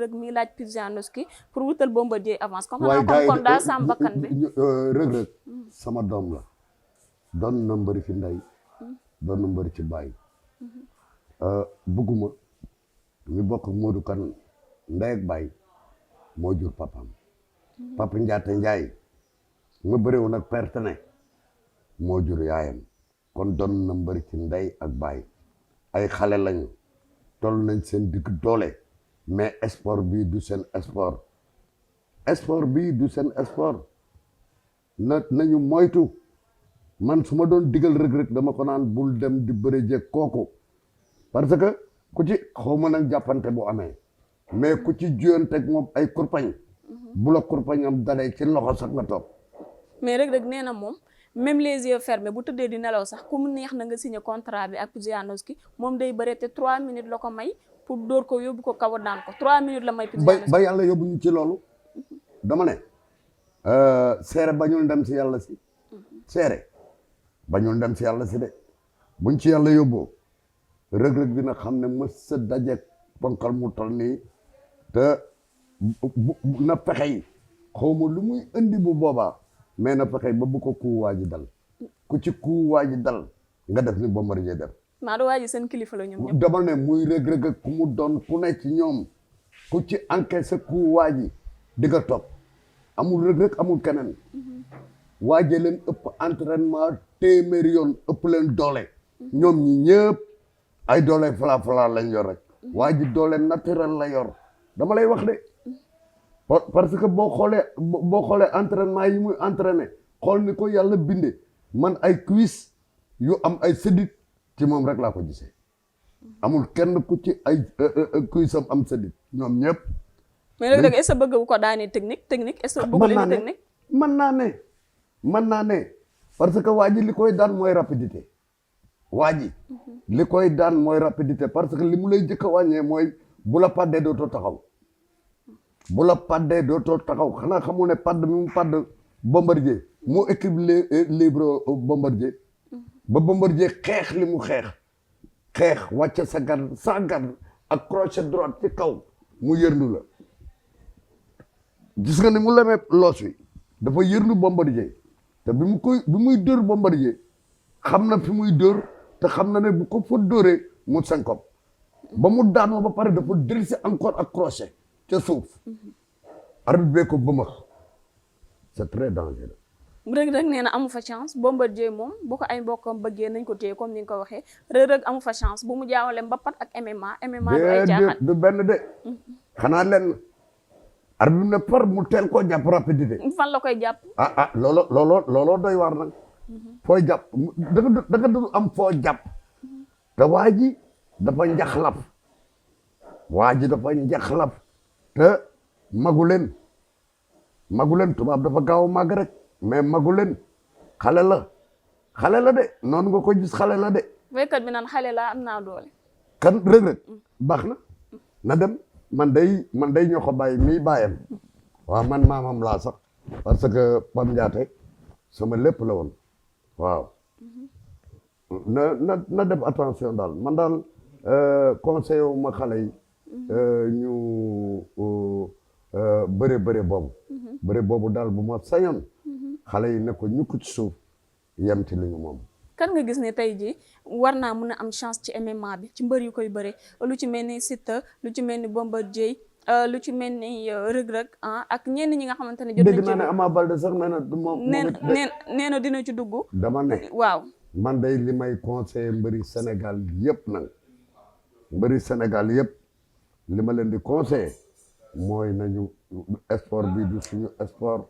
Reug mi laaj Pudzianowski pour wutal Bombardier avance comme kon daa sam bakkan bi Reug sama doom la doon na mbëri fi ndey doon na mbëri ci baay bugguma ñu bokk Modou Kane ndey ak baay moo jur papaam papa Njaate Njaay nga bëréwoon ak pertene moo jur yaayam kon doon na mbëri ci ndey ak baay ay xale lañu toll nañ seen digg doole mais sport bii du seen sport bii du seen sport nañu moytu man su ma doon digal Reug dama ko naan bul dem di bëre jeeg kooku parce que ku ci xaw ma nag jàppante bu amee mais ku ci juyanteeg moom ay kurpañ bu la kurpañ am dalee ci loxo sax nga toog mais Reug nee na moom même les yeux fermés bu tëddee di nelaw sax ku mu neex na nga signé contrat bi ak Pudzianowski moom day bëre te 3 minutes la ko may pour dóor ko yóbbu ko kaw daan ko 3 minutes la may Pudzianowski ba yàlla yóbbu ñu ci loolu dama ne seere bañul dem si yàlla si seere bañul dem si yàlla si de buñ ci yàlla yóbboo Reug dina xam ne mës sa dajeeg ponkal mu tol nii te na pexey xaw ma lu muy indi bu boobaa mais na pexey ba bu ko kuu waaji dal ku ci kuu waaji dal nga def ni Bombardier def maa du waaji seen kilifa la ñoom ñëpp dama ne muy Reug ku mu doon ku ne ci ñoom ku ci encaissé kuu waaji di nga topp amul Reug amul keneen waaje leen ëpp entraînement téeméeri yoon ëpp leen doole ñoom ñi ñëpp ay doole fala lañ yor rek waa ji doole naturel la yor dama lay wax de parce que boo xoolee entraînement yi muy entraîné xool ni ko yàlla binde man ay cuisse yu am ay sédit ci moom rek laa ko gisee amul kenn ku ci ay cuisse am sédit ñoom ñëpp mais Reug est-ce que bëgg bu ko daanee technique est-ce que bëgg leen technique mën naa ne parce que waa ji li koy daan mooy rapidité waa ji li koy daan mooy rapidité parce que li mu lay jëkk a wàññee mooy bu la paddee dootoo taxaw xanaa xamul ne padd mi mu padd Bombardier moo équilibre Bombardier ba Bombardier xeex li mu xeex wàcce sa garde sa garde ak crochet droite ci kaw mu yërndu la gis nga ni mu lemee loos wi dafa yërndu Bombardier te bi muy dóor Bombardier xam na fi muy dóor te xam na ne bu ko fa dóoree mu senkop ba mu daanoo ba pare dafa dellusi encore ak crochet ca suuf arbitre bee ko bëmax c'est très dangereux Reug nee na amu fa chance Bombardier moom bu ko ay mbokkam bëggee nañ ko téye comme ni nga ko waxee Reug amu fa chance bu mu jaawale mbapat ak MMA du ay caaxaan du benn de xanaa leen arbitre ne par mu teel koo jàpp rapidité fan la koy jàpp looloo doy waar nag fooy jàpp da nga dul am foo jàpp te waa ji dafa njaxlaf te magu leen tubaab dafa gaaw a màgg rek mais magu leen xale la de noonu nga ko gis xale la de waykat bi naan xale la am naa doole kan Reug baax na dem man day ñoo ko bàyyi mii bàyyam waaw man maamam laa sax parce que Pam Ndiaate sama lépp la woon waaw na def attention daal man daal conseil wu ma xale yi ñu bëre boobu daal bu ma sañoon xale yi ne ko ñukk ci suuf yem ci li ñu moom kan nga gis ne tey jii war naa mën a am chance ci MMA bi ci mbër yu koy bëre lu ci mel ni Siteu lu ci mel ni Bombardier lu ci mel ni Reug ak ñenn ñi nga xamante ne jot nañ ci dégg naa ne Ama Baldé sax nee na dina ci dugg dama ne waaw man day li may conseillé mbëri Sénégal yëpp nag li ma leen di conseillé mooy nañu sport bi du suñu sport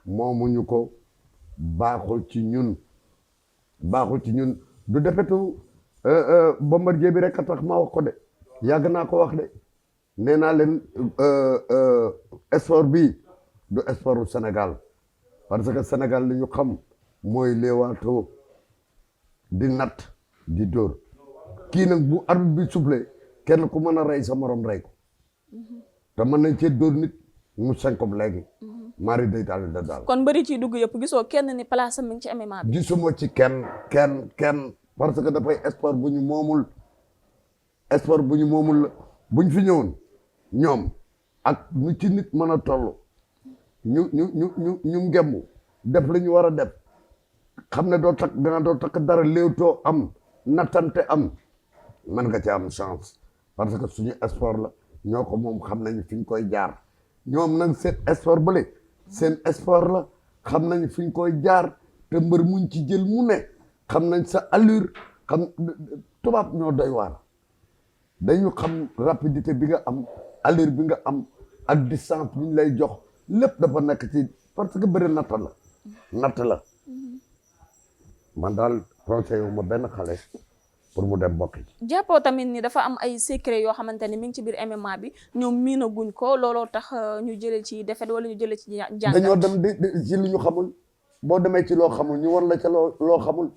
moomuñu ko baaxul ci ñun du defetu Bombardier bi rek a tax ma wax ko de yàgg naa ko wax de nee naa leen sport bi du sportu Sénégal parce que Sénégal li ñu xam mooy leewaatoo di natt di dóor kii nag bu arbitre bi soufflé kenn ku mën a rey sa morom rey ko te mën nañ cee dóor nit mu senkob léegi mari day daal kon bëri ci dugg yëpp gisoo kenn ni place am ci MMA bi gisuma ci kenn parce que dafay sport bu ñu moomul la buñ fi ñëwoon ñoom ak nu ci nit mën a toll ñu ngembu def li ñu war a def xam ne doo takk dara léewtoo am nattante am mën nga ci am chance parce que suñu sport la ñoo ko moom xam nañ fi ñu koy jaar ñoom nag seen sport bële seen sport la xam nañ fi ñu koy jaar te mbër muñ ci jël mu ne xam nañ sa allure xam tubaab ñoo doy waar dañu xam rapidité bi nga am allure bi nga am ak distance bi ñu lay jox lépp dafa nekk ci parce que bëri natt la man daal conseil wu ma benn xale pour mu dem bokk ci. jàppoo tamit ni dafa am ay secret yoo xamante ni mi ngi ci biir MMA bi ñoom miinaguñ ko looloo tax ñu jëlee ci défaite wala ñu jëlee ci jàngat. dañoo dem di ci lu ñu xamul boo demee ci loo xamul ñu war la ca loo xamul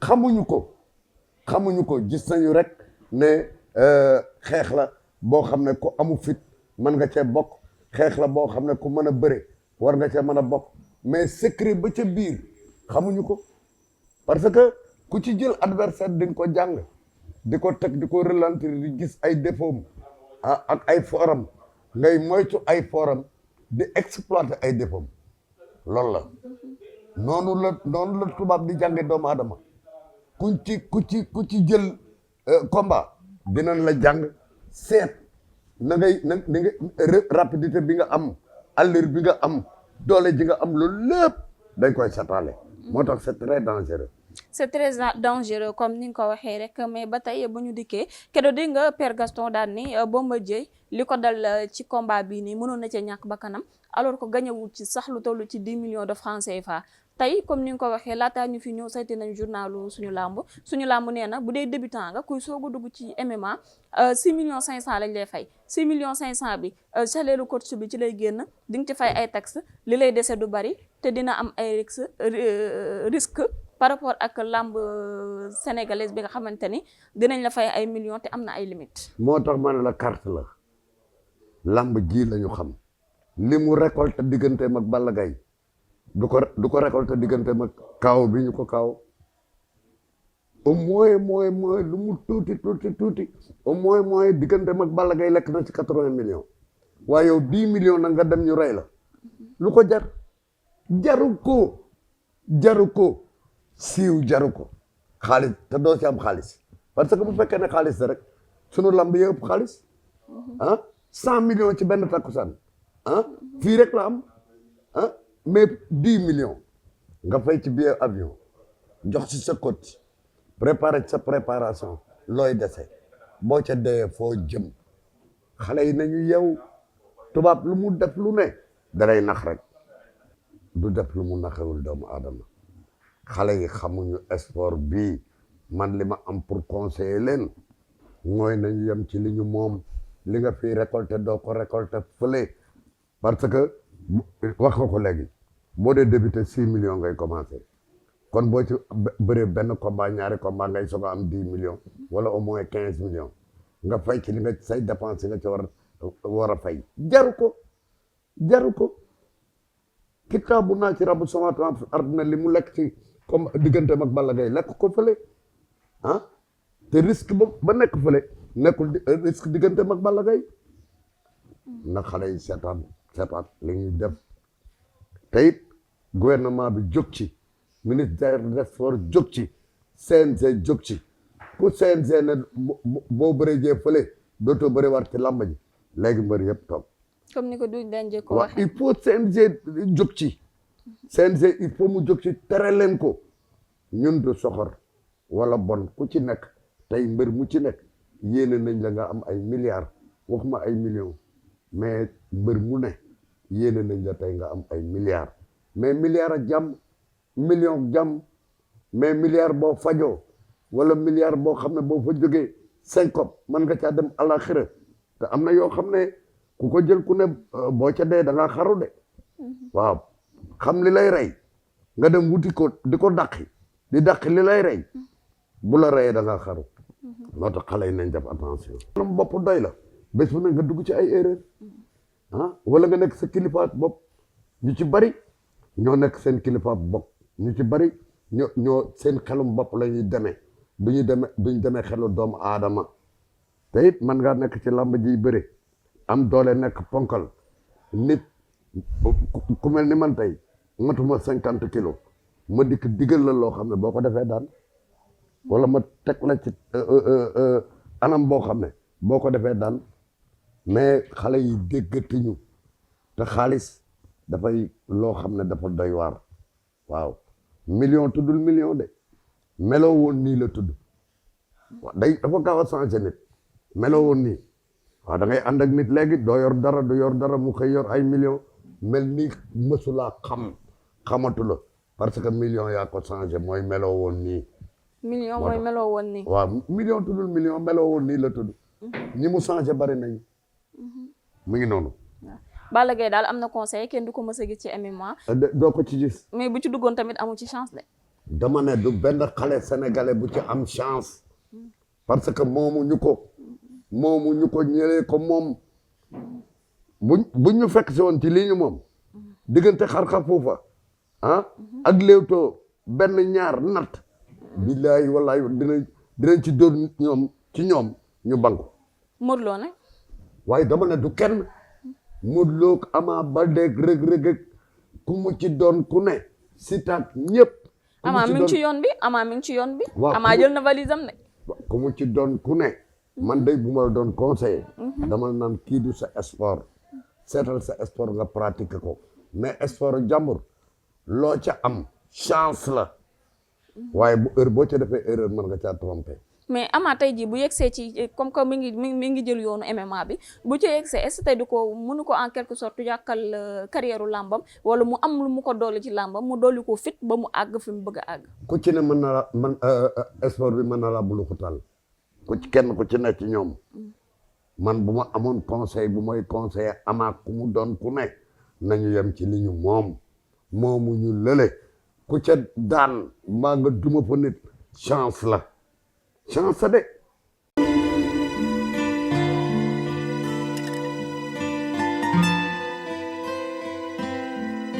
xamuñu ko gis nañu rek ne xeex la boo xam ne ku amu fit mën nga cee bokk xeex la boo xam ne ku mën a bëre war nga cee mën a bokk mais secret ba ca biir xamuñu ko parce que ku ci jël adversaire di nga ko jàng di ko teg di ko ralentir di gis ay défauts ak ay forum ngay moytu ay forum di exploiter ay défauts loolu la noonu la tubaab di jànge doomu aadama ku ci jël combat dinañ la jàng seet na nga rapidité bi nga am allure bi nga am doole ji nga am loolu lépp dañ koy sataale moo tax c'est très dangereux. c'est très dangereux comme ni nga ko waxee rek mais ba tey bu ñu dikkee keroog dégg nga Père Gaston daal ni Bombardier li ko dal ci combat bii nii mënoon na cee ñàkk ba kanam alors que gañewul ci sax lu toll ci 10 millions de francs CFA tey comme ni nga ko waxee laataa ñu fi ñëw sayte nañ journalu suñu làmb nee na bu dee débutant nga kuy soog a dugg ci MMA 6 millions 500 lañ lay fay 6 millions 500 bi salaire coach bi ci lay génn di nga ci fay ay taxes li lay dese du bari te dina am ay risque par rapport ak làmb sénégalaise bi nga xamante ni dinañ la fay ay millions te am na ay limites. moo tax ma ne la carte la làmb ji la ñu xam li mu récolté digganteem ak Balla Gaye du ko récolté digganteem ak kaaw bi ñu ko kaaw au moins lu mu tuuti au moins digganteem ak Balla Gaye lekk na ci 80 millions waaye yow 10 millions nag nga dem ñu rey la lu ko jaru ko siiw jaru ko xaalis te doo ci am xaalis parce que bu fekkee ne xaalis la rek sunu lamb yëpp xaalis 100 millions ci benn takkusaan fii rek la am mais 10 millions nga fay ci billet avion jox ci sa coach préparer sa préparation looy dese boo ca dee foo jëm xale yi nañu yeewu tubaab lu mu def lu ne dalay nax rek du def lu mu naxewul doomu aadama xale yi xamuñu sport bii man li ma am pour conseiller leen mooy nañu yem ci li ñu moom li nga fii récolté doo ko récolté fële parce que wax nga ko léegi boo dee débuté 6 millions ngay commencé kon boo ci bëree benn combat ñaari combat ngay soog a am 10 millions wala au moins 15 millions nga fay ci li nga say dépense nga ci war a fay jaru ko kitaabu naa ci rabu samaawaati wal ard li mu lekk ci comme digganteem ak Balla Gaye lekk ko fële te risque ba nekk fële nekkul risque digganteem ak Balla Gaye na xale yi seetaan li ñuy def te it gouvernement bi jóg ci ministère des sports jóg ci CNG jóg ci ku CNG ne boo bëree jee fële dootoo bëri war ci làmb ji léegi mbër yëpp toog comme ni ko duñ danje ko waxee il faut CNG jóg ci CNG il faut mu jóg ci tere leen ko ñun du soxor wala bon ku ci nekk tey mbër mu ci nekk yéene nañ la nga am ay milliards waxuma ay millions mais mbër mu ne yéene nañ la tey nga am ay milliards mais milliards ak jàmm million jàmm mais milliards boo fajoo wala milliards boo xam ne boo fa jógee syncope mën nga caa dem àlaxira te am na yoo xam ne ku ko jël ku ne boo ca dee da ngaa xaru de waaw xam li lay rey nga dem wuti ko di ko dàqi di dàqi li lay rey bu la reyee da ngaa xaru moo tax xale yi nañ def attention lam bopp doy la bés bu ne nga dugg ci ay erreur wala nga nekk sa kilifaat bopp ñu ci bari ñoo nekk seen kilifaat bopp ñu ci bari ñoo seen xelum bopp la ñuy demee duñ demee xelu doomu aadama te it man ngaa nekk ci làmb ji bëre am doole nekk ponkal nit ku mel ni man tey matuma 50 kilos ma dikk digal la loo xam ne boo ko defee daan wala ma teg la ci anam boo xam ne boo ko defee daan mais xale yi déggatuñu te xaalis dafay loo xam ne dafa doy waar waaw million tuddul million de meloo woon nii la tudd waaw day dafa gaaw a changé nit meloo woon nii waaw da ngay ànd ak nit léegi doo yor dara du yor dara mu koy yor ay million mel ni mësulaa xamatu la parce que million yaa ko changé mooy meloo woon nii million mooy meloo woon nii waaw million tuddul million meloo woon nii la tudd ñi mu changé bari nañ mu ngi noonu Balla Gaye daal am na conseil kenn du ko mës a gis ci MMA doo ko ci gis mais bu ci duggoon tamit amu ci chance de dama ne du benn xale sénégalais bu ci am chance parce que moomu ñu ko ñëlee ko moom buñ ñu fekk si woon ci lii ñu moom diggante xar-xar foofa ak léewtoo benn ñaar natt billaahi wallaahi dinañ ci dóor ñoom ñu banku Modou Lo nag waaye dama ne du kenn Modou Lo Ama Baldé Reug Reug ku mu ci doon ku ne sitaat ñëpp Ama mi ngi ci yoon bi waaw Ama jël na valise am ne ku mu ci doon ku ne man day bu ma doon conseiller dama naan kii du sa sport seetal sa sport nga pratiquer ko mais sport jàmbur loo ca am chance la waaye bu heure boo ca defee erreur mën nga caa trompé mais Ama tey jii bu yegsee ci comme que mi ngi jël yoonu MMA bi bu ca yegsee est-ce que tey du ko mënu ko en quelque sorte yàqal carrière làmbam wala mu am lu mu ko dolli ci làmbam mu dolli ko fit ba mu àgg fi mu bëgg a àgg ku ci ne mën na la sport bi mën na la bulu xutal kenn ku ci ne ci ñoom man bu ma amoon conseil bu may conseiller Ama ku mu doon ku ne nañu yem ci li ñu moomu ñu lële ku ca daan mbaa nga duma fa nit chance la de